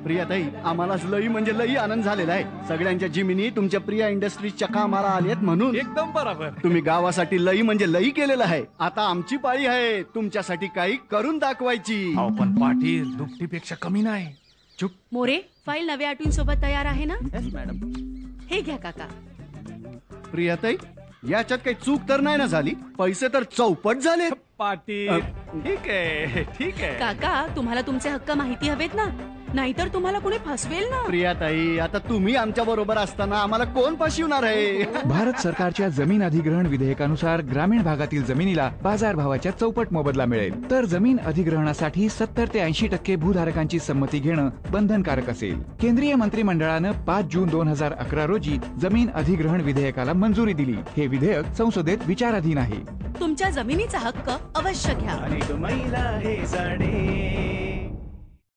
प्रियाताई, आम्हाला लई म्हणजे लई आनंद झालेला आहे. सगळ्यांच्या जिमिनी तुमच्या प्रिया इंडस्ट्रीजच्या कामाला आलेत म्हणून. एकदम बरोबर. तुम्ही गावासाठी लई म्हणजे लई केलेलं आहे. आता आमची पाळी आहे तुमच्यासाठी काही करून दाखवायची. अहो पण पाटील दुपटीपेक्षा कमी नाही. चुप. मोरे, फाईल नव्या अटींसोबत तयार आहे ना? Yes madam. हे घ्या काका. प्रियाताई, याच्यात काही चूक तर नाही ना झाली? पैसे तर चौपट झाले. पाटील ठीक आहे ठीक आहे. काका, तुम्हाला तुमचे हक्क माहिती हवेत ना, नाहीतर तुम्हाला कोणी फसवेल ना. प्रियाताई, आता तुम्ही आमच्या बरोबर असताना आम्हाला कोण फसवणार आहे? भारत सरकारच्या जमीन अधिग्रहण विधेयकानुसार ग्रामीण भागातील जमिनीला बाजारभावाच्या चौपट मोबदला मिळेल. तर जमीन अधिग्रहणासाठी 70 ते 80% भूधारकांची संमती घेणं बंधनकारक असेल. केंद्रीय मंत्रिमंडळानं 5 जून 2011 रोजी जमीन अधिग्रहण विधेयकाला मंजुरी दिली. हे विधेयक संसदेत विचाराधीन आहे. तुमच्या जमिनीचा हक्क अवश्य घ्या. अनेक महिला हे जाणे